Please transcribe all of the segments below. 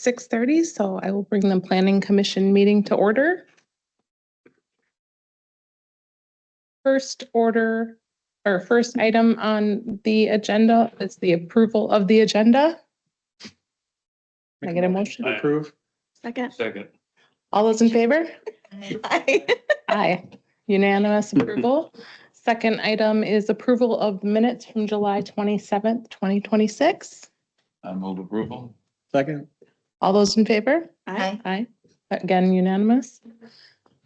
6:30, so I will bring the Planning Commission meeting to order. First item on the agenda is the approval of the agenda. Can I get a motion? Approve. Second. All those in favor? Aye. Aye. Unanimous approval. Second item is approval of the minutes from July 27th, 2026. I move approval. Second. All those in favor? Aye. Aye. Again, unanimous.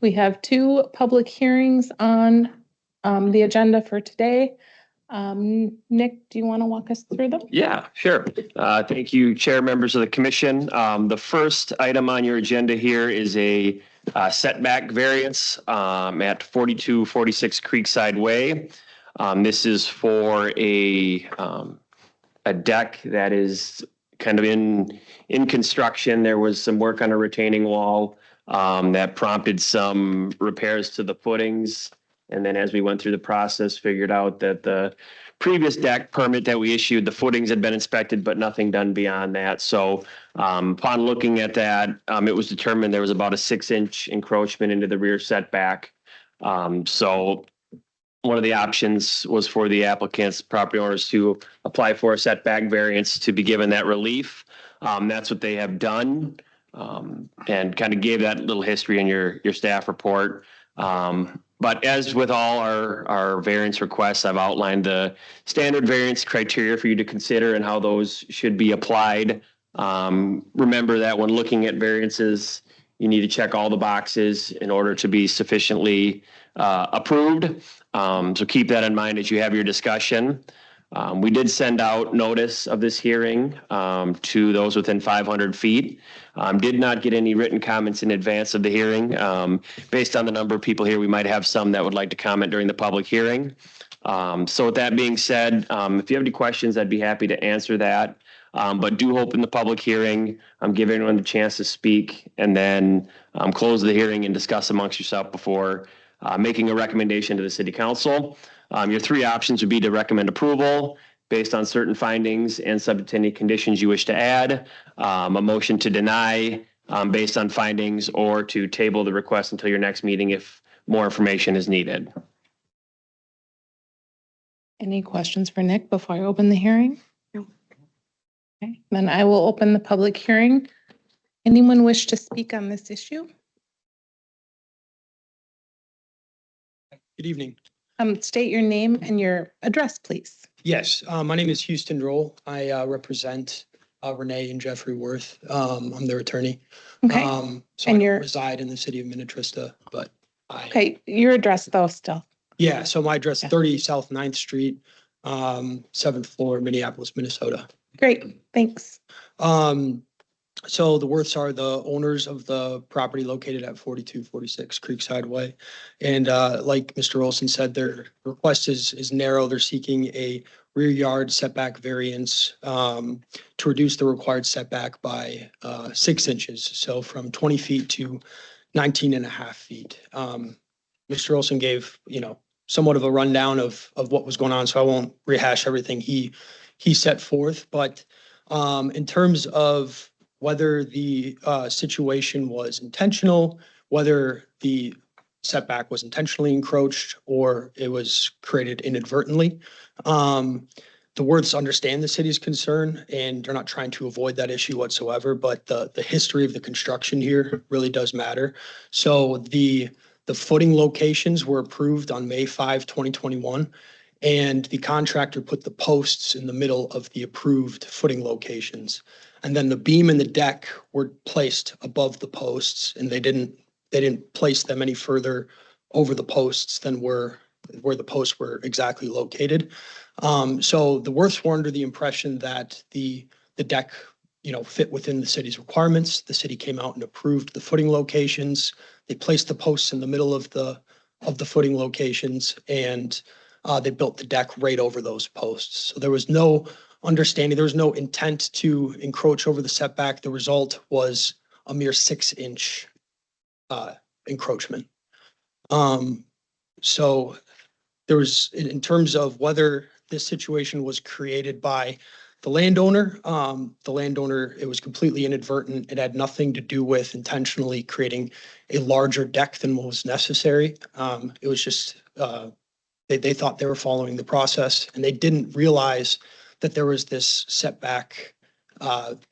We have two public hearings on the agenda for today. Nick, do you want to walk us through them? Yeah, sure. Thank you, Chair, members of the commission. The first item on your agenda here is a setback variance at 4246 Creekside Way. This is for a deck that is kind of in construction. There was some work on a retaining wall that prompted some repairs to the footings. And then as we went through the process, figured out that the previous deck permit that we issued, the footings had been inspected, but nothing done beyond that. So upon looking at that, it was determined there was about a 6-inch encroachment into the rear setback. So one of the options was for the applicants, property owners, to apply for a setback variance to be given that relief. That's what they have done, and kind of gave that little history in your staff report. But as with all our variance requests, I've outlined the standard variance criteria for you to consider and how those should be applied. Remember that when looking at variances, you need to check all the boxes in order to be sufficiently approved. So keep that in mind as you have your discussion. We did send out notice of this hearing to those within 500 feet. Did not get any written comments in advance of the hearing. Based on the number of people here, we might have some that would like to comment during the public hearing. So with that being said, if you have any questions, I'd be happy to answer that. But do open the public hearing, give everyone the chance to speak, and then close the hearing and discuss amongst yourself before making a recommendation to the city council. Your three options would be to recommend approval based on certain findings and subject to any conditions you wish to add, a motion to deny based on findings, or to table the request until your next meeting if more information is needed. Any questions for Nick before I open the hearing? No. Okay, then I will open the public hearing. Anyone wish to speak on this issue? Good evening. State your name and your address, please. Yes, my name is Houston Roll. I represent Renee and Jeffrey Worth. I'm their attorney. Okay. So And I you're- reside in the city of Minnetrista, but Okay, your address though still. yeah, so my address, Yeah. 30 South 9th Street, 7th floor, Minneapolis, Minnesota. Great, thanks. So the Worths are the owners of the property located at 4246 Creekside Way. And like Mr. Olson said, their request is narrow. They're seeking a rear yard setback variance to reduce the required setback by 6 inches. So from 20 feet to 19 and a half feet. Mr. Olson gave, somewhat of a rundown of what was going on, so I won't rehash everything he set forth. But in terms of whether the situation was intentional, whether the setback was intentionally encroached, or it was created inadvertently. The Worths understand the city's concern, and they're not trying to avoid that issue whatsoever, but the history of the construction here really does matter. So the footing locations were approved on May 5, 2021. And the contractor put the posts in the middle of the approved footing locations. And then the beam and the deck were placed above the posts, and they didn't place them any further over the posts than where the posts were exactly located. So the Worths were under the impression that the deck, fit within the city's requirements. The city came out and approved the footing locations. They placed the posts in the middle of the footing locations, and they built the deck right over those posts. So there was no understanding, there was no intent to encroach over the setback. The result was a mere 6-inch encroachment. So there was, in terms of whether this situation was created by landowner, it was completely inadvertent. It had nothing to do with intentionally creating a larger deck than what was necessary. It was just, they thought they were following the process and they didn't realize that there was this setback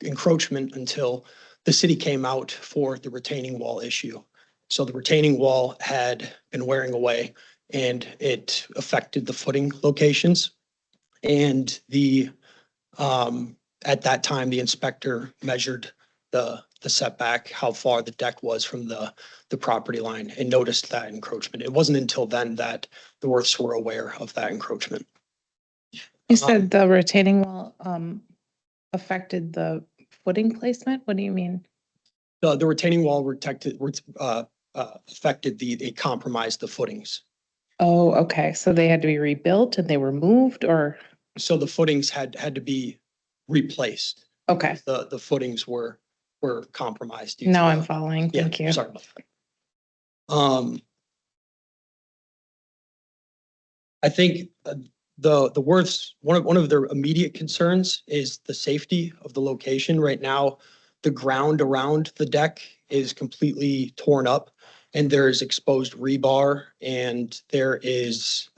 encroachment until the city came out for the retaining wall issue. So the retaining wall had been wearing away and it affected the footing locations. And at that time, the inspector measured the setback, how far the deck was from the property line, and noticed that encroachment. It wasn't until then that the Worths were aware of that encroachment. You said the retaining wall affected the footing placement? What do you mean? The retaining wall affected it compromised the footings. Oh, okay. So they had to be rebuilt and they were moved, or? So the footings had to be replaced. Okay, The footings were compromised. due now to I'm the- following. Yeah, Thank you. sorry about that. I think the Worths, one of their immediate concerns is the safety of the location. Right now, the ground around the deck is completely torn up and there is exposed rebar and there is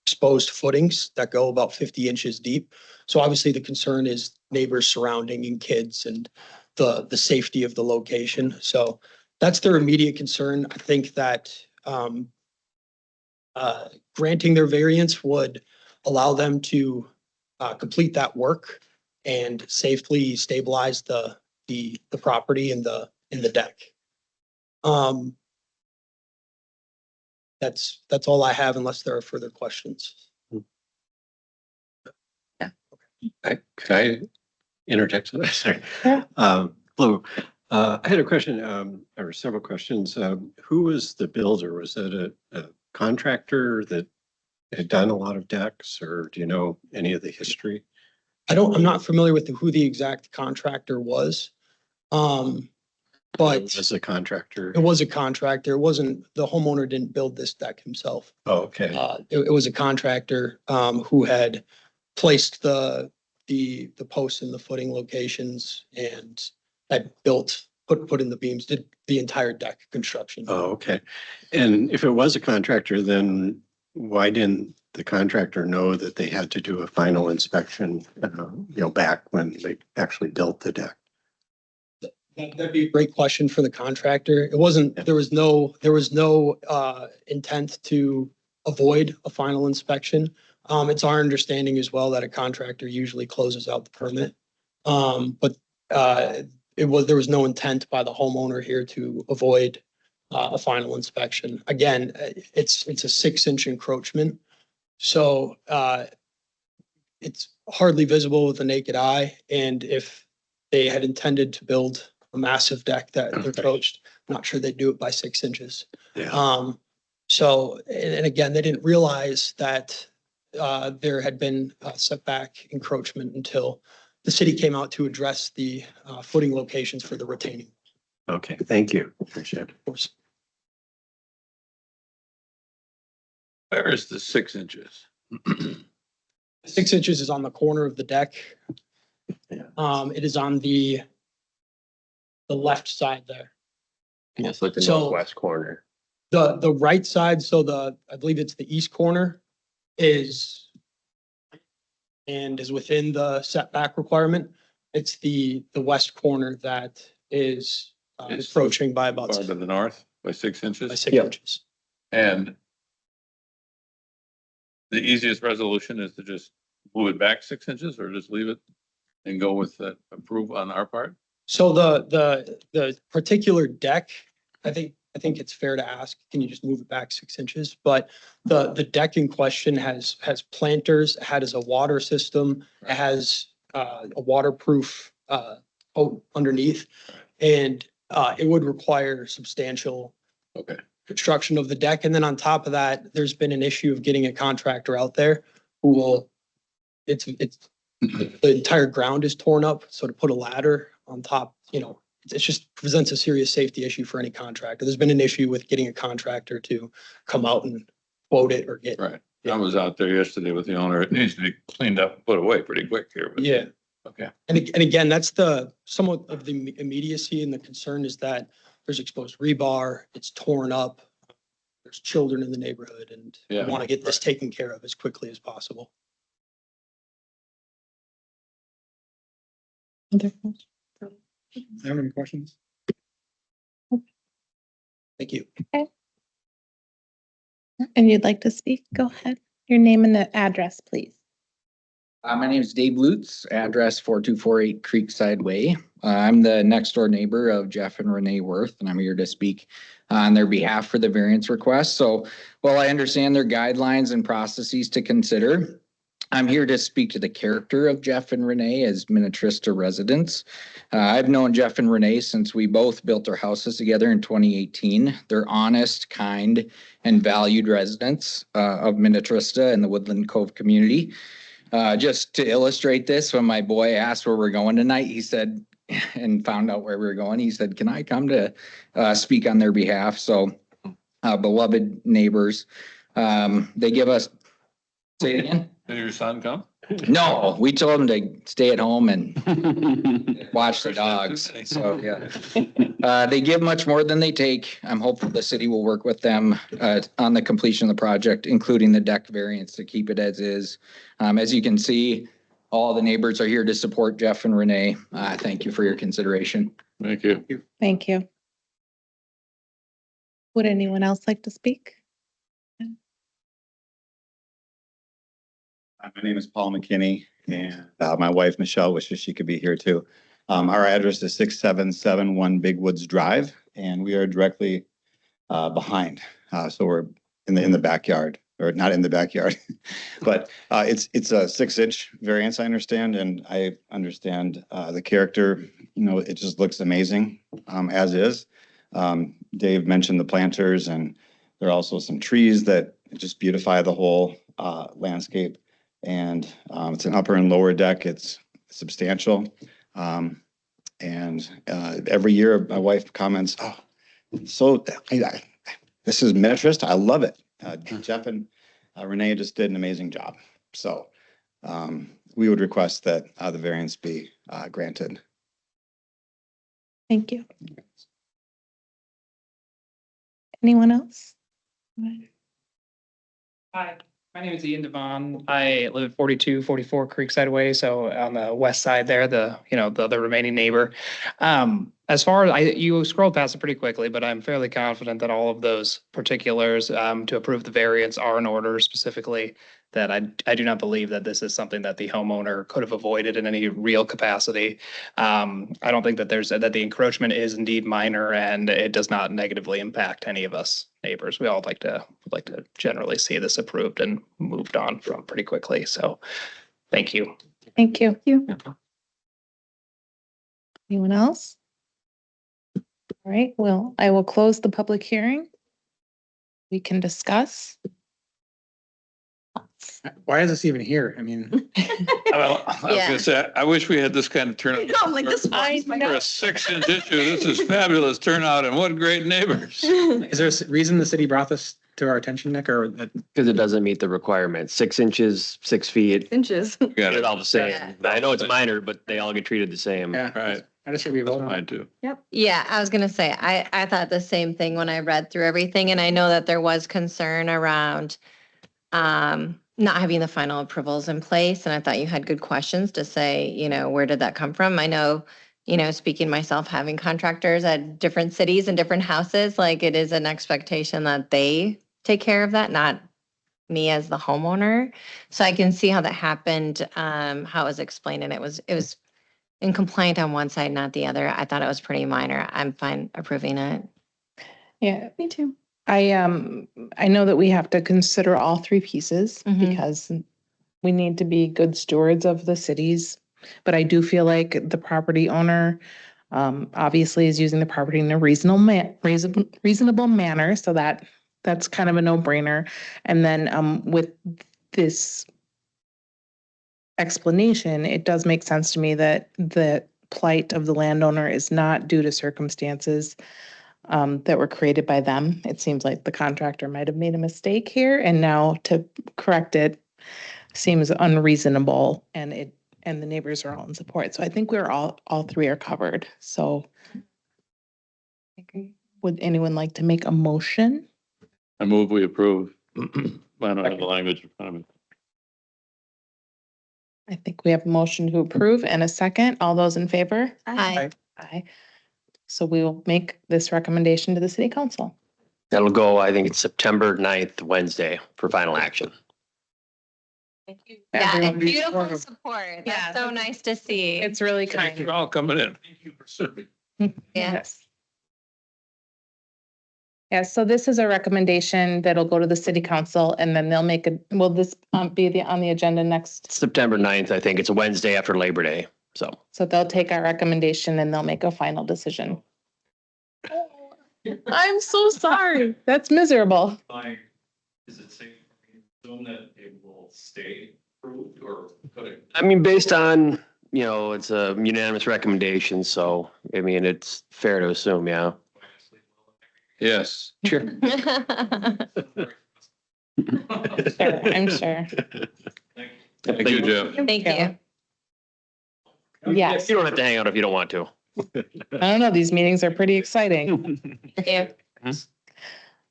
exposed footings that go about 50 inches deep. So obviously the concern is neighbors surrounding and kids and the safety of the location. So that's their immediate concern. I think that granting their variance would allow them to complete that work and safely stabilize the property in the deck. That's all I have unless there are further questions. Could I interject? Sorry. Yeah. Hello. I had a question, or several questions. Who was the builder? Was that a contractor that had done a lot of decks, or do you know any of the history? I'm not familiar with who the exact contractor was. But As a contractor? it was a contractor. It wasn't, the homeowner didn't build this deck himself. Oh, okay. It was a contractor who had placed the posts in the footing locations and had put in the beams, did the entire deck construction. Oh, okay. And if it was a contractor, then why didn't the contractor know that they had to do a final inspection, back when they actually built the deck? That'd be a great question for the contractor. It wasn't, there was no intent to avoid a final inspection. It's our understanding as well that a contractor usually closes out the permit. But there was no intent by the homeowner here to avoid a final inspection. Again, it's a 6-inch encroachment. So it's hardly visible with the naked eye. And if they had intended to build a massive deck that encroached, I'm not sure they'd do it by 6 inches. Yeah. So, and again, they didn't realize that there had been a setback encroachment until the city came out to address the footing locations for the retaining. Okay, thank you. Appreciate it. Of course. Where is the 6 inches? 6 inches is on the corner of the deck. Yeah. It is on the left side there. Yes, like the So- northwest corner. The right side, so I believe it's the east corner is within the setback requirement. It's the west corner that is Is- approaching by about Far to the north by 6 by inches? 6 Yeah. inches. And the easiest resolution is to just move it back 6 inches or just leave it and go with the approve on our part? So the particular deck, I think it's fair to ask, can you just move it back 6 inches? But the deck in question has planters, it has a water system, it has a waterproof coat underneath. And it would require substantial Okay. construction of the deck. And then on top of that, there's been an issue of getting a contractor out there who will, the entire ground is torn up. So to put a ladder on top, it just presents a serious safety issue for any contractor. There's been an issue with getting a contractor to come out and quote it or get Right. I was out there yesterday with the owner. It needs to be cleaned up, and put away pretty quick here. but- Yeah. Okay. And again, that's somewhat of the immediacy, and the concern is that there's exposed rebar, it's torn up. There's children in the neighborhood, and we Yeah. want to get this taken care of as quickly as possible. Other- Have any questions? Thank you. And you'd like to speak? Go ahead. Your name and the address, please. My name is Dave Lutz, address 4248 Creekside Way. I'm the next door neighbor of Jeff and Renee Worth, and I'm here to speak on their behalf for the variance request. So while I understand their guidelines and processes to consider, I'm here to speak to the character of Jeff and Renee as Minnetrista residents. I've known Jeff and Renee since we both built our houses together in 2018. They're honest, kind, and valued residents of Minnetrista and the Woodland Cove community. Just to illustrate this, when my boy asked where we're going tonight, he said, and found out where we were going, he said, can I come to speak on their behalf? So beloved neighbors, they give us, say it again? Did your son come? No, we told him to stay at home and watch the dogs. So, yeah. They give much more than they take. I'm hopeful the city will work with them on the completion of the project, including the deck variance to keep it as is. As you can see, all the neighbors are here to support Jeff and Renee. Thank you for your consideration. Thank you. Thank you. Would anyone else like to speak? My name is Paul McKinney, and my wife, Michelle, wishes she could be here too. Our address is 6771 Big Woods Drive, and we are directly behind. So we're in the backyard, or not in the backyard, but it's a 6-inch variance, I understand, and I understand the character. You know, it just looks amazing as is. Dave mentioned the planters, and there are also some trees that just beautify the whole landscape. And it's an upper and lower deck. It's substantial. And every year my wife comments, oh, so this is Minnetrista. I love it. Jeff and Renee just did an amazing job. So we would request that the variance be granted. Thank you. Anyone else? Hi, my name is Ian Devon. I live at 4244 Creekside Way, so on the west side there, the other remaining neighbor. As far as you scrolled past it pretty quickly, but I'm fairly confident that all of those particulars to approve the variance are in order, specifically that I do not believe that this is something that the homeowner could have avoided in any real capacity. I don't think that that the encroachment is indeed minor, and it does not negatively impact any of us neighbors. We all like to generally see this approved and moved on from pretty quickly. So thank you. Thank you. Anyone else? All right, well, I will close the public hearing. We can discuss. Why is this even here? I mean, Well, I was Yeah. gonna say, I wish we had this kind of turnout. I'm like, this I one's my For a 6-inch issue, this is fabulous turnout, and what great neighbors. is there a reason the city brought this to our attention, Nick, or that? Because it doesn't meet the requirements. 6 inches, 6 feet, inches. Got it's it. all the same. Yeah. I know it's minor, but they all get treated the same. Yeah, Right, I just should be voting on mine it. too. Yeah, I was gonna say, I thought the same thing when I read through everything, and I know that there was concern around not having the final approvals in place, and I thought you had good questions to say, where did that come from? I know, speaking myself, having contractors at different cities and different houses, like it is an expectation that they take care of that, not me as the homeowner. So I can see how that happened, how it was explained, and it was incompliant on one side, not the other. I thought it was pretty minor. I'm fine approving it. Yeah, Me too. I know that we have to consider all three pieces Mhm. because we need to be good stewards of the cities. But I do feel like the property owner obviously is using the property in a reasonable manner, so that's kind of a no-brainer. And then with this explanation, it does make sense to me that the plight of the landowner is not due to circumstances that were created by them. It seems like the contractor might have made a mistake here, and now to correct it seems unreasonable, and the neighbors are all in support. So I think we're all three are covered. So would anyone like to make a motion? I move we approve. I don't have the language in front of me. I think we have a motion to approve and a second. All those in favor? Aye. Aye. So we will make this recommendation to the city council. That'll go, I think it's September 9th, Wednesday, for final action. Thank you. Yeah, and Everyone. beautiful support. Yeah. That's so nice to see. It's really Thanks kind. for all coming in. Thank you for serving. Yes. Yeah, so this is a recommendation that'll go to the city council and then they'll make will this be on the agenda next? September 9th, I think it's a Wednesday after Labor Day. So So they'll take our recommendation and they'll make a final decision. I'm so sorry. That's miserable. Is it safe for me to assume that it will stay approved or could it? I mean, based on, it's a unanimous recommendation, so I mean, it's fair to assume, yeah. Yes. Sure. Sure, I'm sure. Thank you, Jeff. Thank you. Yes. You don't have to hang out if you don't want to. I don't know, these meetings are pretty exciting. Thank you.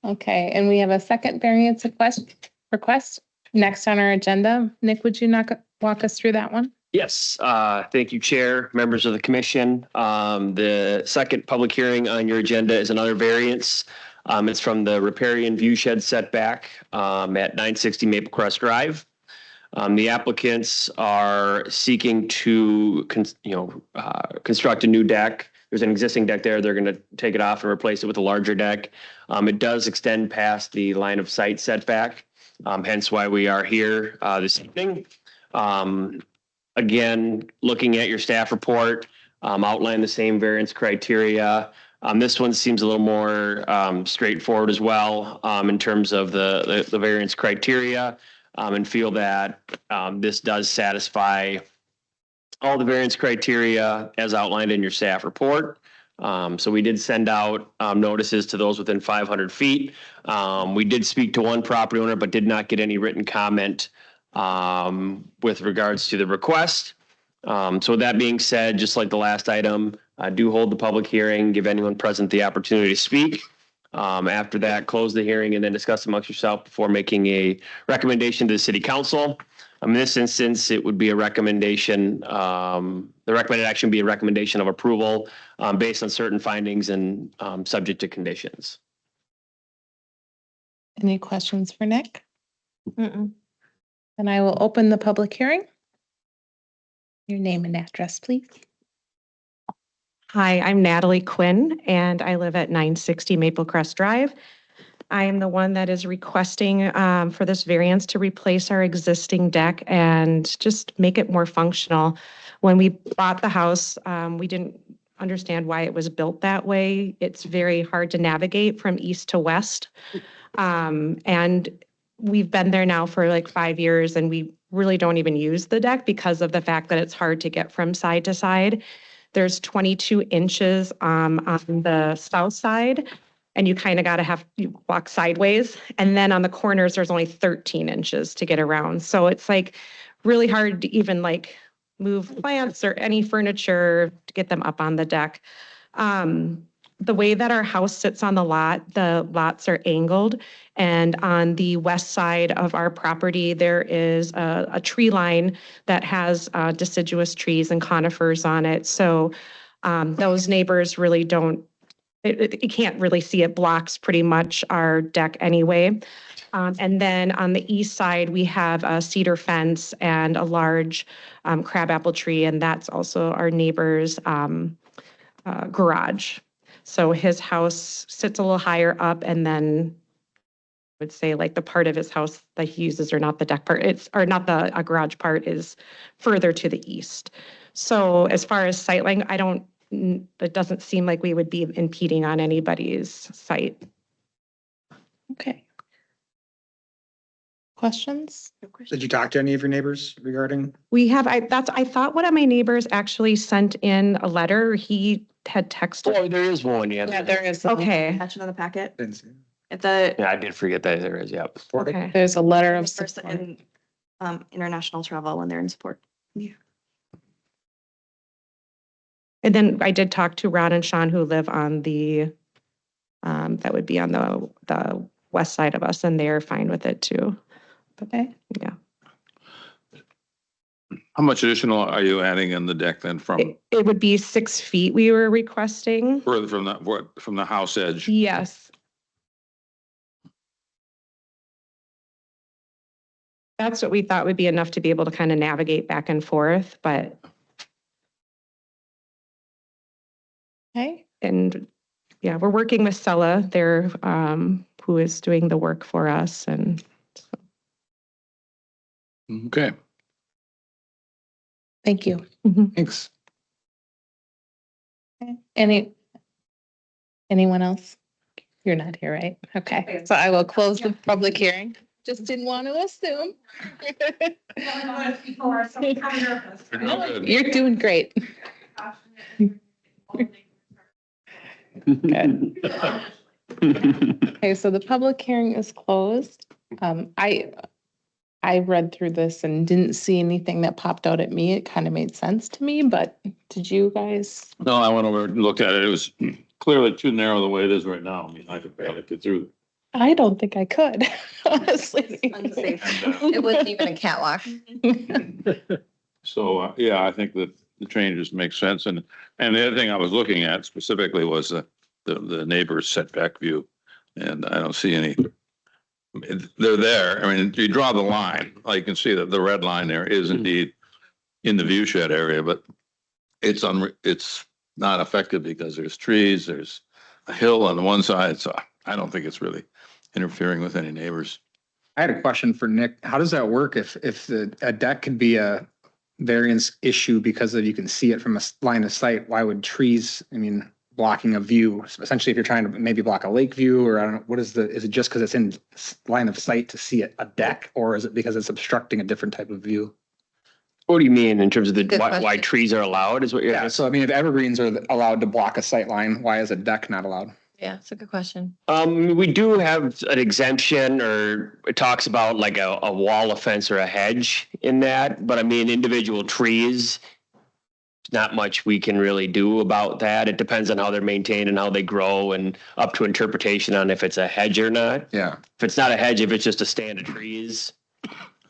Okay, and we have a second variance request next on our agenda. Nick, would you walk us through that one? Yes, thank you, Chair, members of the commission. The second public hearing on your agenda is another variance. It's from the riparian view shed setback at 960 Maple Crest Drive. The applicants are seeking to, construct a new deck. There's an existing deck there. They're going to take it off and replace it with a larger deck. It does extend past the line of sight setback, hence why we are here this evening. Again, looking at your staff report, outline the same variance criteria. This one seems a little more straightforward as well in terms of the variance criteria, and feel that this does satisfy all the variance criteria as outlined in your staff report. So we did send out notices to those within 500 feet. We did speak to one property owner, but did not get any written comment with regards to the request. So with that being said, just like the last item, do hold the public hearing, give anyone present the opportunity to speak. After that, close the hearing and then discuss amongst yourself before making a recommendation to the city council. In this instance, it would be a recommendation, the recommended action would be a recommendation of approval based on certain findings and subject to conditions. Any questions for Nick? Mm-mm. Then I will open the public hearing. Your name and address, please. Hi, I'm Natalie Quinn, and I live at 960 Maple Crest Drive. I am the one that is requesting for this variance to replace our existing deck and just make it more functional. When we bought the house, we didn't understand why it was built that way. It's very hard to navigate from east to west. And we've been there now for like 5 years, and we really don't even use the deck because of the fact that it's hard to get from side to side. There's 22 inches on the south side, and you kind of you walk sideways. And then on the corners, there's only 13 inches to get around. So it's like really hard to even like move plants or any furniture to get them up on the deck. The way that our house sits on the lots are angled. And on the west side of our property, there is a tree line that has deciduous trees and conifers on it. So those neighbors really you can't really see it, blocks pretty much our deck anyway. And then on the east side, we have a cedar fence and a large crabapple tree, and that's also our neighbor's garage. So his house sits a little higher up, and then I would say like the part of his house that he uses or not the deck part, or not the garage part, is further to the east. So as far as sightline, it doesn't seem like we would be impeding on anybody's site. Okay. questions? Did you talk to any of your neighbors regarding? We have, I thought one of my neighbors actually sent in a letter. He had texted. Oh, there is one, yeah. Yeah, there is. Okay, Attached on the packet. Didn't see. At the Yeah, I did forget that there is, yeah. okay. There's a letter of first support. in international travel when they're in support. And then I did talk to Ron and Sean who live on the, that would be on the west side of us, and they're fine with it too. Okay. Yeah. How much additional are you adding in the deck then from, It would be 6 feet we were requesting. further from from the house edge? Yes. That's what we thought would be enough to be able to kind of navigate back and forth, but, Okay. and yeah, we're working with Sella, they're, who is doing the work for us, and Okay. Thank you. Thanks. Okay. Anyone else? You're not here, right? Okay, so I will close the public hearing. Just didn't want to assume. No, you're doing great. Good. Okay, so the public hearing is closed. I read through this and didn't see anything that popped out at me. It kind of made sense to me, but did you guys? No, I went over and looked at it. It was clearly too narrow the way it is right now. I mean, I could barely get through. I don't think I could, honestly. Unsafe. It wasn't even a catwalk. So, yeah, I think that the changes make sense. And the other thing I was looking at specifically was the neighbor's setback view. And I don't see any, they're there. I mean, you draw the line, like you can see that the red line there is indeed in the view shed area, but it's not effective because there's trees, there's a hill on the one side. So I don't think it's really interfering with any neighbors. I had a question for Nick. How does that work if a deck could be a variance issue because you can see it from a line of sight? Why would trees, I mean, blocking a view, essentially if you're trying to maybe block a lake view, or I don't know, is it just because it's in line of sight to see a deck, or is it because it's obstructing a different type of view? What do you mean in terms of Good why question. trees are allowed is what you're Yeah, so I mean, if evergreens are allowed to block a sight line, why is a deck not allowed? Yeah, it's a good question. We do have an exemption, or it talks about like a wall, a fence, or a hedge in that, but I mean, individual trees, not much we can really do about that. It depends on how they're maintained and how they grow, and up to interpretation on if it's a hedge or not. Yeah. If it's not a hedge, if it's just a stand of trees,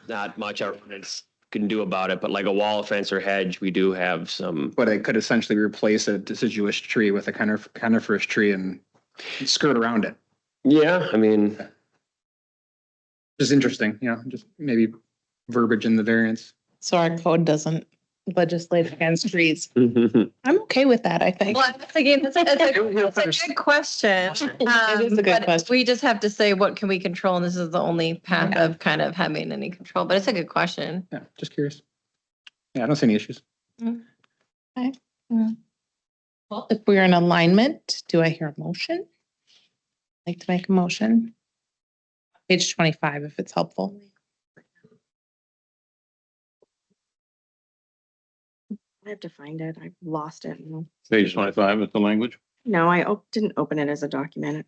not much our ordinance can do about it, but like a wall, fence, or hedge, we do have some. But it could essentially replace a deciduous tree with a coniferous tree and skirt around it. Yeah, I mean, Just interesting, just maybe verbiage in the variance. So our code doesn't legislate against trees. I'm okay with that, I think. Well, again, that's a good question. It is a good But question. We just have to say, what can we control? And this is the only path of kind of having any control, but it's a good question. Yeah, just curious. Yeah, I don't see any issues. Well, if we're in alignment, do I hear a motion? I'd like to make a motion. Page 25, if it's helpful. I have to find it. I lost it. Page 25 is the language. No, I didn't open it as a document.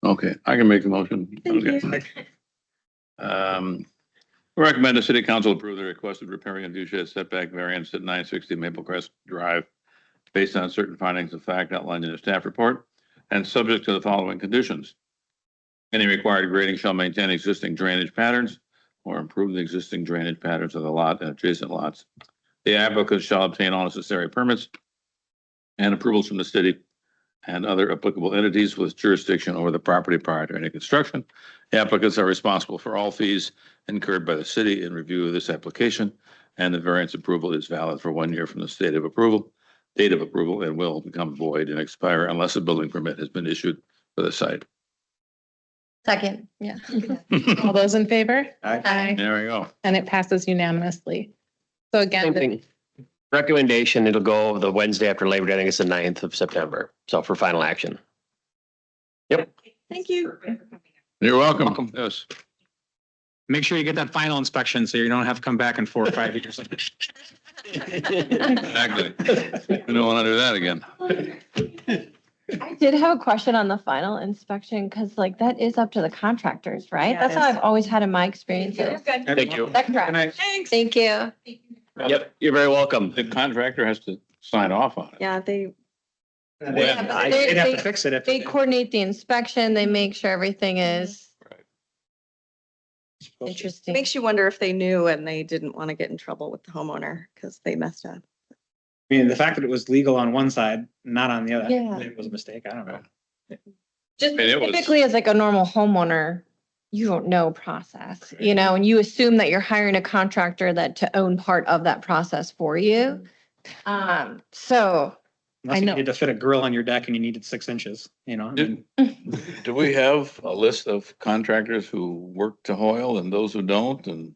Okay, I can make the motion. Thank Okay. Recommend the city council approve the requested repairing and view shed setback variance at 960 Maple Crest Drive based on certain findings of fact outlined in the staff report and subject to the following conditions. Any required grading shall maintain existing drainage patterns or improve the existing drainage patterns of the lot and adjacent lots. The applicant shall obtain all necessary permits and approvals from the city and other applicable entities with jurisdiction over the property prior to any construction. The applicants are responsible for all fees incurred by the city in review of this application, and the variance approval is valid for 1 year from the date of approval, and will become void and expire unless a building permit has been issued for the site. Second, yeah. All those in favor? Aye. There we go. And it passes unanimously. So again, same thing. Recommendation, it'll go the Wednesday after Labor Day. I think it's the 9th of September. So for final action. Thank you. You're welcome. Welcome. Yes. Make sure you get that final inspection so you don't have to come back in 4 or 5 years. Exactly. We don't want to do that again. I did have a question on the final inspection, because like that is up to the contractors, right? Yeah, That's it how is. I've always had in my experiences. Thank you. That's correct. Thanks. Thank you. Yep, you're very welcome. The contractor has to sign off on it. Yeah, they, Yeah, but They'd have to they- fix it if. They coordinate the inspection, they make sure everything is interesting. makes you wonder if they knew and they didn't want to get in trouble with the homeowner because they messed up. I mean, the fact that it was legal on one side, not on the other, Yeah. it was a mistake. I don't know. Just I mean, it was- typically as like a normal homeowner, you don't know process, you know, and you assume that you're hiring a contractor that to own part of that process for you. So Unless I you know. needed to fit a grill on your deck and you needed 6 inches, you know? I mean, Do we have a list of contractors who work to Hoyle and those who don't? And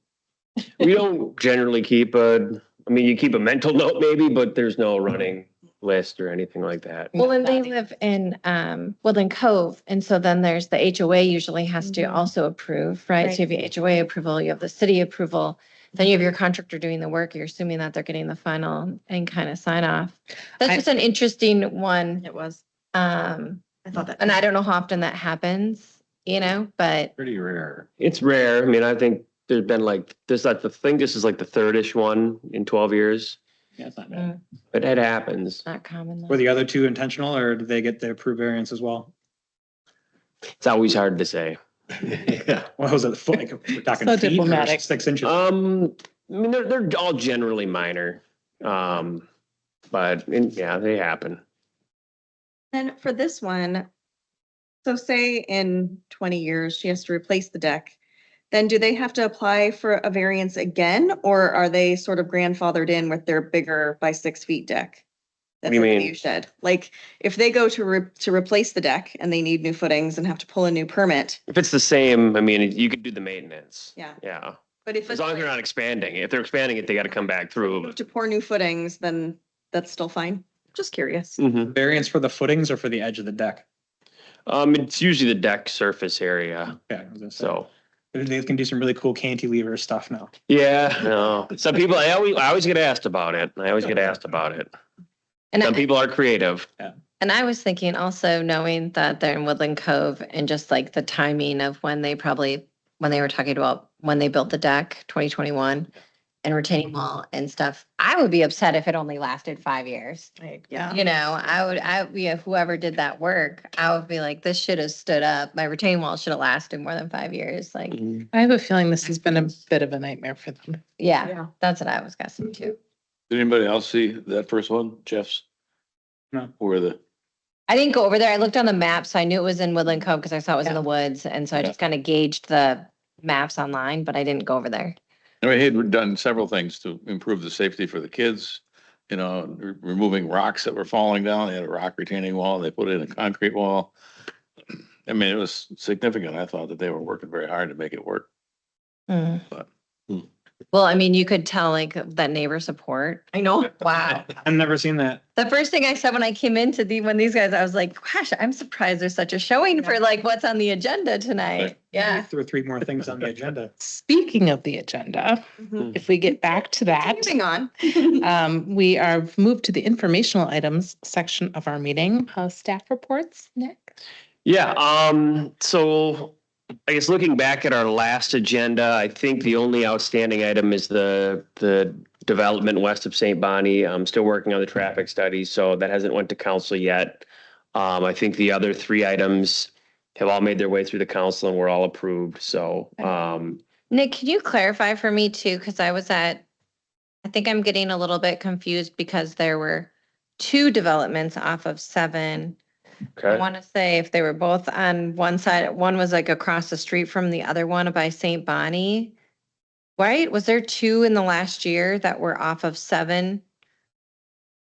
We don't generally keep you keep a mental note maybe, but there's no running list or anything like that. well, and they live in Woodland Cove, and so then there's the HOA usually has to Mhm. also approve, right? So you have your HOA approval, you have the city approval, then you have your contractor doing the work. You're assuming that they're getting the final and kind of sign off. That's I- just an interesting one. It was, Um, I thought that. and I don't know how often that happens, you know, but Pretty rare. It's rare. I mean, I think there's been like, this is like the third-ish one in 12 years, yeah, it's not bad. mm, but it happens. not common. though. Were the other 2 intentional or did they get the approved variance as well? It's always hard to say. Yeah. What was it? Like, we're talking So feet or diplomatic. 6 inches? I mean, they're all generally minor. Yeah, they happen. And for this one, so say in 20 years, she has to replace the deck, then do they have to apply for a variance again? Or are they sort of grandfathered in with their bigger by 6 feet deck? What That's do you in the mean? view shed. Like, if they go to replace the deck and they need new footings and have to pull a new permit, If it's the same, I mean, you could do the maintenance. yeah. Yeah, But if as it's long as they're like, not expanding. If they're expanding it, they got to come back through. to pour new footings, then that's still fine. Just curious. Mhm. Variance for the footings or for the edge of the deck? It's usually the deck surface area, Yeah, I was gonna say. so. They can do some really cool cantilever stuff now. Yeah, no, some people, I always get asked about it. And Some I- people are creative. And I was thinking also knowing that they're in Woodland Cove and just like the timing of when they were talking about when they built the deck, 2021 and retaining wall and stuff. I would be upset if it only lasted 5 years. Yeah. You know, whoever did that work, I would be like, this should have stood up. My retaining wall should have lasted more than 5 years. Like, I have a feeling this has been a bit of a nightmare for them. yeah, Yeah. that's what I was guessing too. did anybody else see that first one, Jeff's? No. Where I didn't go over there. I looked on the map, so I knew it was in Woodland Cove because I saw it was in the woods. And so I Yeah. just kind of gauged the maps online, but I didn't go over there. I mean, he had done several things to improve the safety for the kids, you know, removing rocks that were falling down. They had a rock retaining wall. They put in a concrete wall. I mean, it was significant. I thought that they were working very hard to make it work. Mm. But- Well, I mean, you could tell like that neighbor support. I know. Wow. I've never seen that. The first thing I said when I came into when these guys, I was like, gosh, I'm surprised there's such a showing for like what's on the agenda tonight. Right. Yeah. There were 3 more things on the agenda. Speaking of the agenda, Mhm. if we get back to that, Moving on. we are moved to the informational items section of our meeting. Staff reports, Nick? Yeah, so I guess looking back at our last agenda, I think the only outstanding item is the development west of St. Bonnie. I'm still working on the traffic study, so that hasn't went to council yet. I think the other 3 items have all made their way through the council and were all approved, so, Nick, can you clarify for me too? Because I think I'm getting a little bit confused because there were 2 developments off of 7. I okay. want to say if they were both on one side, one was like across the street from the other one by St. Bonnie. Right? Was there 2 in the last year that were off of 7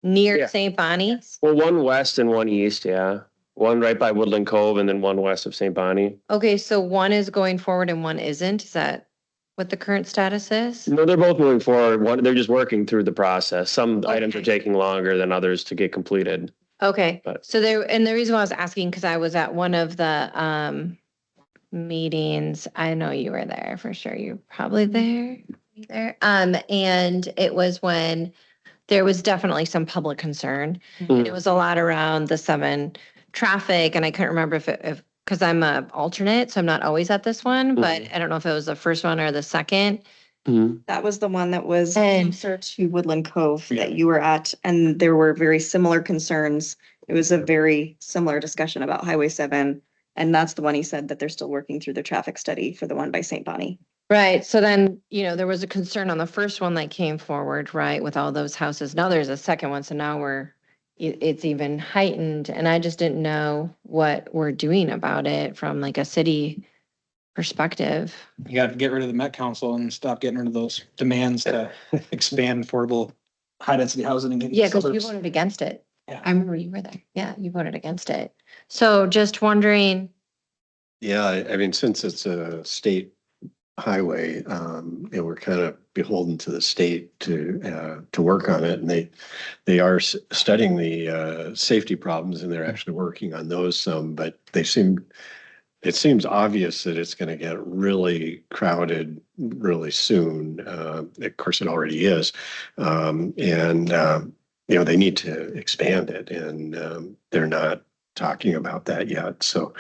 near Yeah. St. Bonnie? Well, one west and one east, yeah. One right by Woodland Cove and then one west of St. Bonnie. Okay, so one is going forward and one isn't. Is that what the current status is? No, they're both moving forward. They're just working through the process. Some items are Okay. taking longer than others to get completed. Okay, But- so there, and the reason why I was asking, because I was at one of the meetings, I know you were there for sure, you're probably there. And it was when there was definitely some public concern. And it was a lot around the 7 traffic, and I couldn't remember if, because I'm a alternate, so I'm not always at this one, but I don't know if it was the first one or the second. That was the one that was And- closer to Woodland Cove that you were at, and there were very similar concerns. It was a very similar discussion about Highway 7, and that's the one he said that they're still working through the traffic study for the one by St. Bonnie. Right, so then, there was a concern on the first one that came forward, right, with all those houses. Now there's a second one, so now it's even heightened, and I just didn't know what we're doing about it from like a city perspective. You got to get rid of the Met Council and stop getting rid of those demands to expand affordable high density housing. in Yeah, because you suburbs. voted against it. Yeah. I remember you were there. Yeah, you voted against it. So just wondering, Yeah, I mean, since it's a state highway, we're kind of beholden to the state to work on it. And they are studying the safety problems, and they're actually working on those some, but it seems obvious that it's going to get really crowded really soon. Of course, it already is. They need to expand it, and they're not talking about that yet. So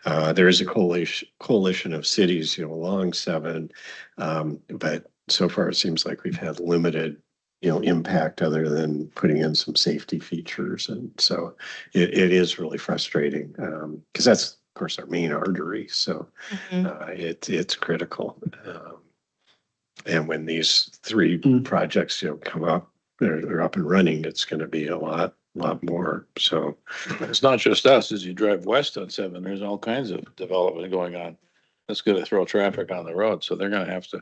there is a coalition of cities, along 7. But so far it seems like we've had limited, impact other than putting in some safety features. And so it is really frustrating because that's, of course, our main artery. So it's critical. And when these 3 projects, come up, they're up and running, it's going to be a lot more. So It's not just us. As you drive west on 7, there's all kinds of development going on. That's going to throw traffic on the road, so they're going to have to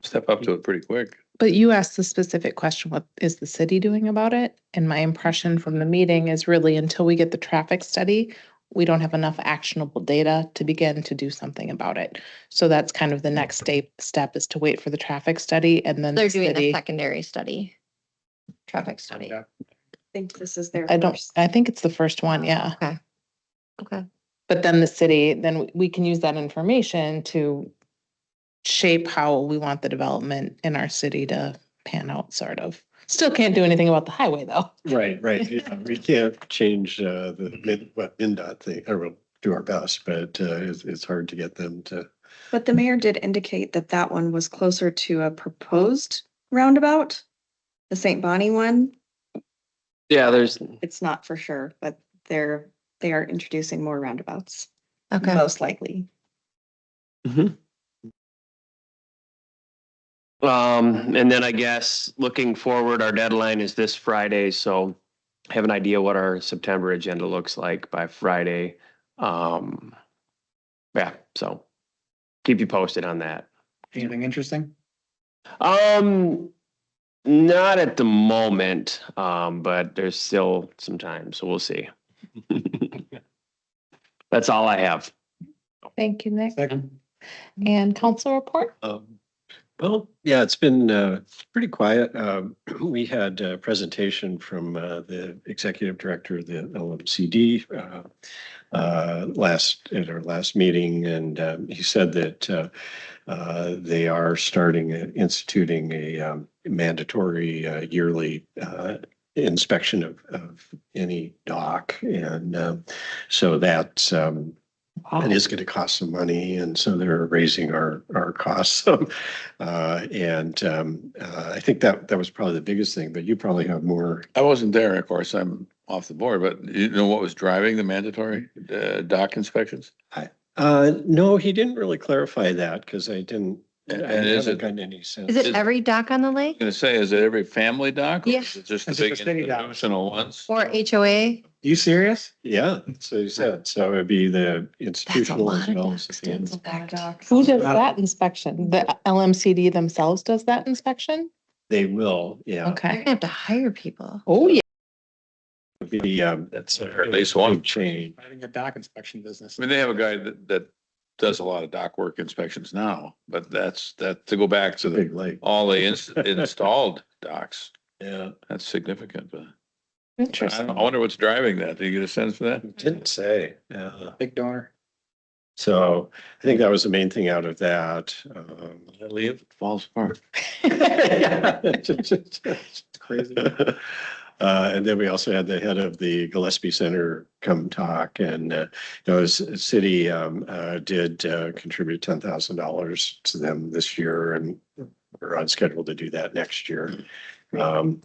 step up to it pretty quick. But you asked the specific question, what is the city doing about it? And my impression from the meeting is really until we get the traffic study, we don't have enough actionable data to begin to do something about it. So that's kind of the next step is to wait for the traffic study and then they're the doing a city. secondary study, traffic study. Yeah. I think this is their I first. think it's the first one, yeah. Okay. But then the city, then we can use that information to shape how we want the development in our city to pan out, sort of. Still can't do anything about the highway, though. right. Yeah, we can't change what MnDOT thing, or we'll do our best, but it's hard to get them to. But the mayor did indicate that one was closer to a proposed roundabout, the St. Bonnie one. Yeah, there's, It's not for sure, but they are introducing more roundabouts, Okay. most likely. and then I guess looking forward, our deadline is this Friday, so I have an idea what our September agenda looks like by Friday. Yeah, so keep you posted on that. Anything interesting? Not at the moment, but there's still some time, so we'll see. That's all I have. Thank you, Nick. Second. And council report? Well, yeah, it's been pretty quiet. We had a presentation from the executive director of the LMCD at our last meeting, and he said that they are instituting a mandatory yearly inspection of any dock, and so that's it is going to cost some money, and so they're raising our costs some. I think that was probably the biggest thing, but you probably have more. I wasn't there, of course, I'm off the board, but you know what was driving the mandatory dock inspections? No, he didn't really clarify that because I didn't. And I is haven't it- gotten any sense. Is it every dock on the lake I'm gonna say, is it every family dock? Or Yeah. is it just the It's just big the city dock. institutional ones? or HOA? You serious? Yeah, so you said, so it'd be the That's a institutional lot as of well as docks the to ins- inspect. Who does that inspection? The LMCD themselves does that inspection? They will, yeah. They're Okay. gonna have to hire people. Oh, yeah. Be, That's at least one. big change. I think a dock inspection business. I mean, they have a guy that does a lot of dock work inspections now, but that's to go back to the, Big lake. all the installed docks. Yeah. That's significant, but Interesting. I wonder what's driving that. Do you get a sense for that? Didn't say. Big donor. So I think that was the main thing out of that. Leave, it falls apart. It's crazy. And then we also had the head of the Gillespie Center come talk, and city did contribute $10,000 to them this year, and we're on schedule to do that next year.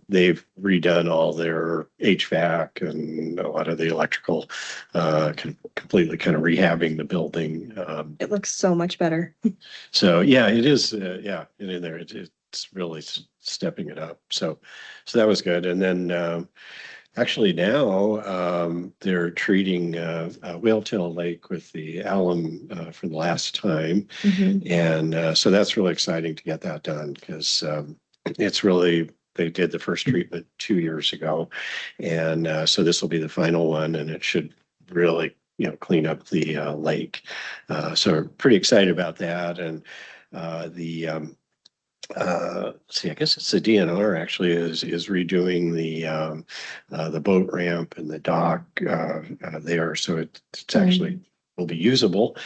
They've redone all their HVAC and a lot of the electrical, completely kind of rehabbing the building. It looks so much better. So yeah, it is. Yeah, in there, it's really stepping it up. So that was good. And then actually now they're treating Whaletail Lake with the alum for the last time, and so that's really exciting to get that done because it's really. They did the first treatment 2 years ago, and so this will be the final one, and it should really, clean up the lake. So we're pretty excited about that, and let's see, I guess it's the DNR actually is redoing the boat ramp and the dock there, so it's actually will be usable.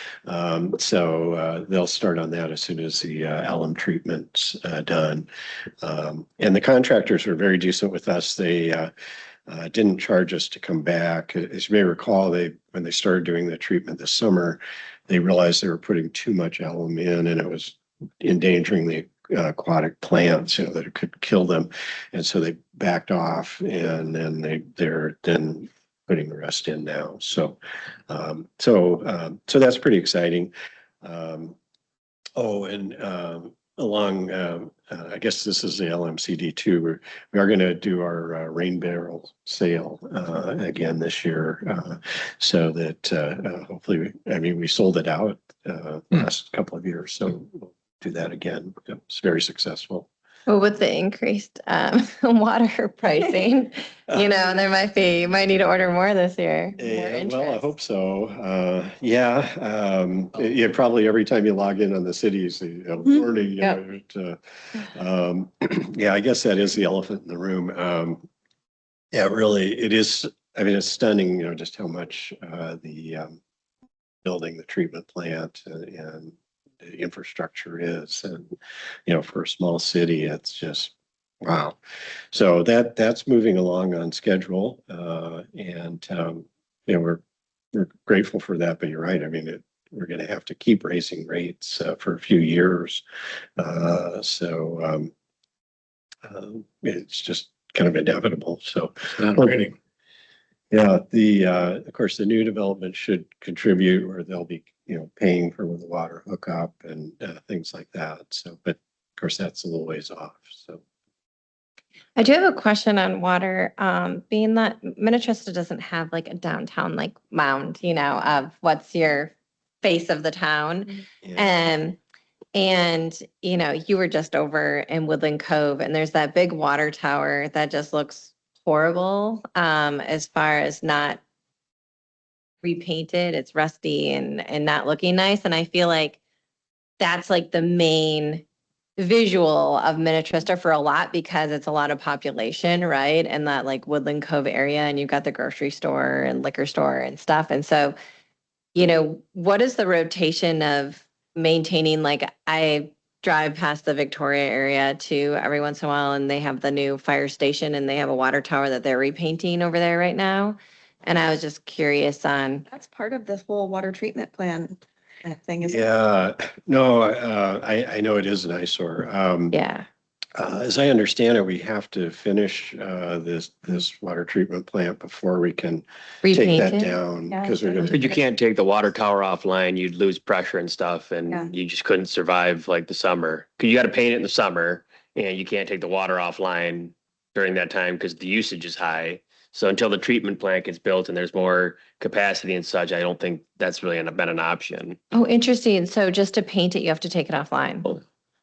So they'll start on that as soon as the alum treatment's done. And the contractors were very decent with us. They didn't charge us to come back. As you may recall, when they started doing the treatment this summer, they realized they were putting too much alum in, and it was endangering the aquatic plants, that it could kill them. And so they backed off, and then they're putting the rest in now. So that's pretty exciting. Along, I guess this is the LMCD too. We are going to do our rain barrel sale again this year, so that hopefully, we sold it out last couple of years, so we'll do that again. It was very successful. Well, with the increased water pricing, you might need to order more this year. More Well, I interest. hope so. Yeah, probably every time you log in on the cities, warning. Yeah, I guess that is the elephant in the room. Yeah, really, it is. It's stunning, just how much the building the treatment plant and the infrastructure is, and for a small city, it's just wow. So that's moving along on schedule, and we're grateful for that. But you're right. We're going to have to keep raising rates for a few years, so it's just kind of inevitable. So. Yeah, of course, the new development should contribute, or they'll be, paying for the water hookup and things like that. So, but of course, that's a little ways off. So, I do have a question on water. Being that Minnetrista doesn't have like a downtown mound, of what's your face of the town. yeah. And you were just over in Woodland Cove, and there's that big water tower that just looks horrible as far as not repainted. It's rusty and not looking nice. And I feel like that's like the main visual of Minnetrista for a lot, because it's a lot of population, right? And that Woodland Cove area, and you've got the grocery store and liquor store and stuff. And so, what is the rotation of maintaining? I drive past the Victoria area too every once in a while, and they have the new fire station, and they have a water tower that they're repainting over there right now. And I was just curious on. That's part of this whole water treatment plan thing. Yeah, no, I know it is an eyesore. Yeah. As I understand it, we have to finish this water treatment plant before we can take that Repaint it? down, Yeah. because we're But going you can't take the water tower offline. You'd lose pressure and stuff, Yeah. and you just couldn't survive the summer. Because you got to paint it in the summer, and you can't take the water offline during that time because the usage is high. So until the treatment plant gets built and there's more capacity and such, I don't think that's really been an option. Oh, interesting. So just to paint it, you have to take it offline. Oh,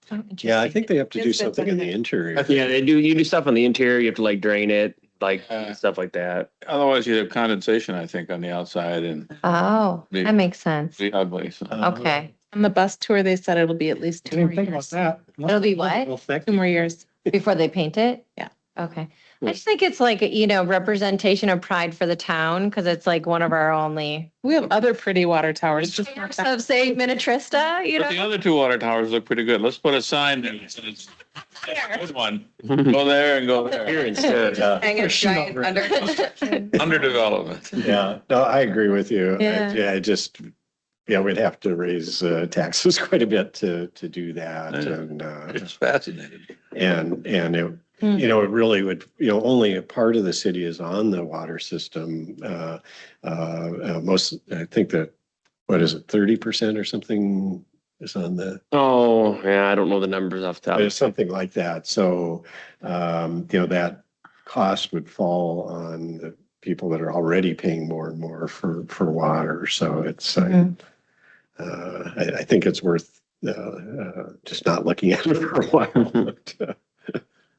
Yeah, I interesting. think they have to do It's been something in the done. interior. Yeah, you do stuff on the interior. You have to drain it, Uh, stuff like that. Otherwise, you'd have condensation, I think, on the outside and Oh, Big. that makes sense. be ugly. So. Okay. On the bus tour, they said it'll be at least 2 more years. It'll be what? 2 more years. Before they paint it? Yeah. Okay. I just think it's like, representation of pride for the town because it's like one of our only. We have other pretty water towers, just not that. Of say Minnetrista, But the other two water towers look pretty good. Let's put a sign there. that says, "Good one. Go there and go Here there. instead. Hang a giant under construction. Underdevelopment. Yeah, no, I agree with you. Yeah. I just, we'd have to raise taxes quite a bit to do that. I know. And, It's fascinating. and it, it really would, only a part of the city is on the water system. Most, I think that, what is it, 30% or something is on the, Oh, yeah, I don't know the numbers off the top. there's something like that. So, that cost would fall on the people that are already paying more and more for water. So it's, I think it's worth just not looking at it for a while.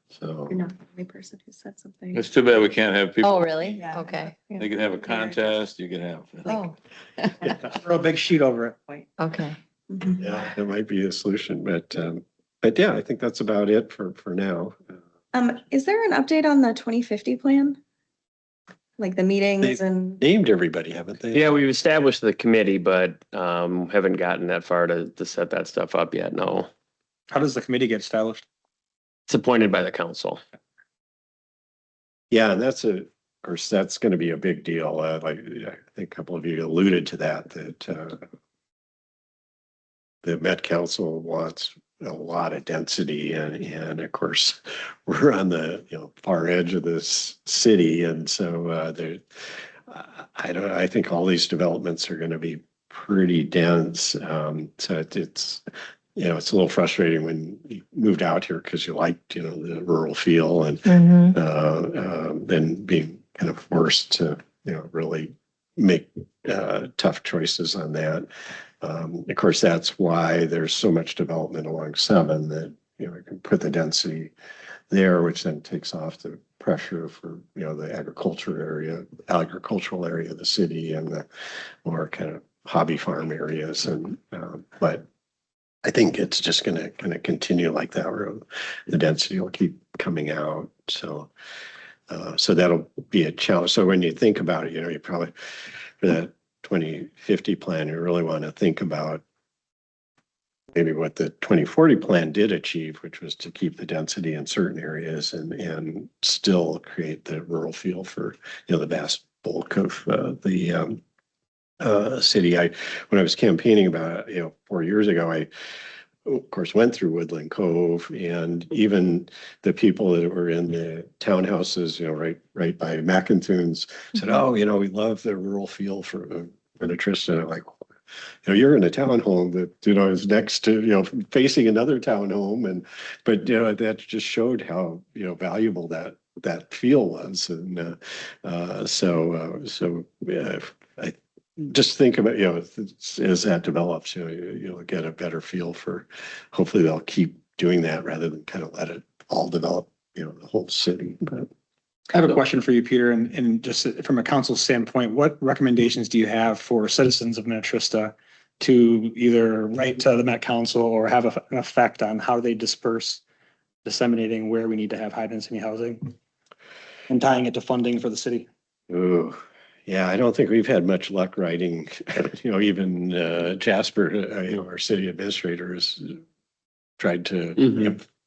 So, You're not the only person who said something. It's too bad we can't have people. Oh, really? Yeah. Okay. They could have a contest, you could have. Oh, Throw a big sheet over it. okay. Mhm. yeah, it might be a solution, but yeah, I think that's about it for now. Is there an update on the 2050 plan? Like the meetings and, Named everybody, haven't they? Yeah, we've established the committee, but haven't gotten that far to set that stuff up yet. No, How does the committee get established? it's appointed by the council. Yeah, and of course, that's going to be a big deal. Like, I think a couple of you alluded to that the Met Council wants a lot of density and of course, we're on the, far edge of this city. And so, I think all these developments are going to be pretty dense. So it's, it's a little frustrating when you moved out here because you liked, the rural feel and then being kind of forced to, really make tough choices on that. Of course, that's why there's so much development along 7 that, you can put the density there, which then takes off the pressure for, the agricultural area of the city and the more kind of hobby farm areas. And, but I think it's just going to kind of continue like that, where the density will keep coming out. So, so that'll be a challenge. So when you think about it, you probably, for that 2050 plan, you really want to think about maybe what the 2040 plan did achieve, which was to keep the density in certain areas and still create the rural feel for, the vast bulk of the city. When I was campaigning about it, 4 years ago, I of course went through Woodland Cove, and even the people that were in the townhouses, right by McIntoons said, "Oh, we love the rural feel for Minnetrista." And I'm like, you're in a townhome that, is next to, facing another townhome, but that just showed how, valuable that feel was. And I just think about, as that develops, you'll get a better feel for, hopefully they'll keep doing that rather than kind of let it all develop, the whole city. But I have a question for you, Peter, and just from a council standpoint, what recommendations do you have for citizens of Minnetrista to either write to the Met Council or have an effect on how they disseminating where we need to have high density housing and tying it to funding for the city? ooh, yeah, I don't think we've had much luck writing, even Jasper, our city administrator has tried to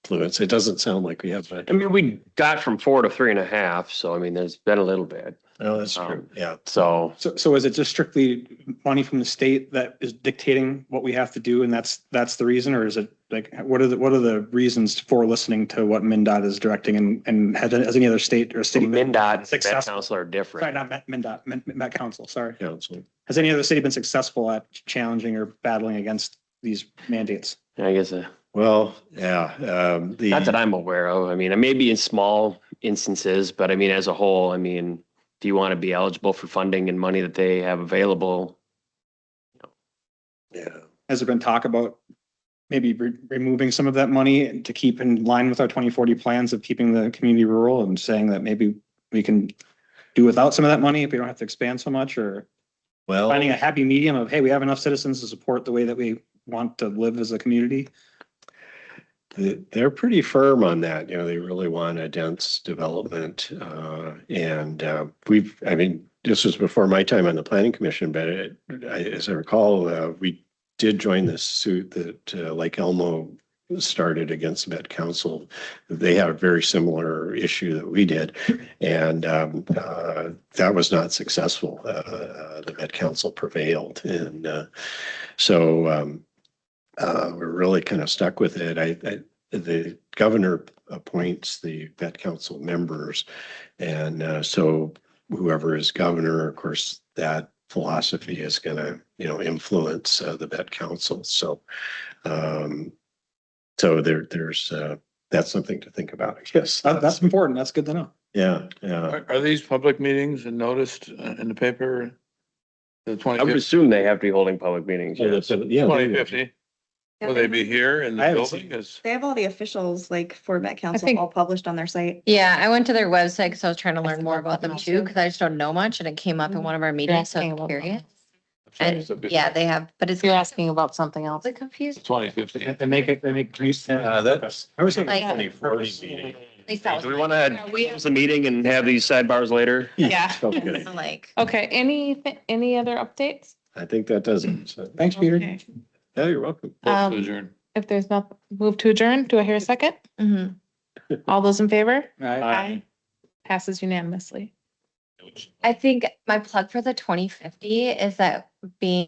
influence. It doesn't sound like we have. I mean, we got from 4 to 3.5, so I mean, there's been a little bit. Oh, that's true. Yeah. So So is it just strictly money from the state that is dictating what we have to do, and that's the reason, or is it like what are the reasons for listening to what MnDOT is directing, and has any other state or city been MnDOT and Met successful? Council are Sorry, different. not MnDOT, Met Council. Sorry. Council. Has any other city been successful at challenging or battling against these mandates? I guess, Well, yeah, not that I'm aware of. I mean, maybe in small instances, but I mean, as a whole, I mean, do you want to be eligible for funding and money that they have available? yeah. Has there been talk about maybe removing some of that money to keep in line with our 2040 plans of keeping the community rural, and saying that maybe we can do without some of that money if we don't have to expand so much, or Well, finding a happy medium of, hey, we have enough citizens to support the way that we want to live as a community? they're pretty firm on that. You know, they really want a dense development. I mean, this was before my time on the planning commission, but as I recall, we did join this suit that Lake Elmo started against the Met Council. They had a very similar issue that we did, and that was not successful. The Met Council prevailed, and we're really kind of stuck with it. The governor appoints the Met Council members, and so whoever is governor, of course, that philosophy is going to, influence the Met Council. So, there's that's something to think about, I guess. That's important. That's good to know. Yeah, yeah. Are these public meetings and noticed in the paper? The I would 2050, assume they have to be holding public meetings. Yes. 2050? Will they be here in the I haven't building? Is They have all the officials like for Met Council think- all published on their site. Yeah, I went to their website because I was trying to learn see more that about them now too, too. because I just don't know much and it came up in one of our meetings, so asking I'm about curious. sorry, And yeah, they have, but it's. You're asking about something else. Is it confused? 2050. They make use. I was thinking Like- 2040 meeting. At least that was Do we mine. want to close the meeting and have these sidebars later? Yeah. Sounds good. So, like, Okay, any other updates? I think that does it. So, Thanks, Peter. Okay. yeah, you're welcome. Vote to adjourn. If there's not, move to adjourn. Do I hear a second? mhm. All those in favor? Aye. Passes unanimously. I think my plug for the 2050 is that being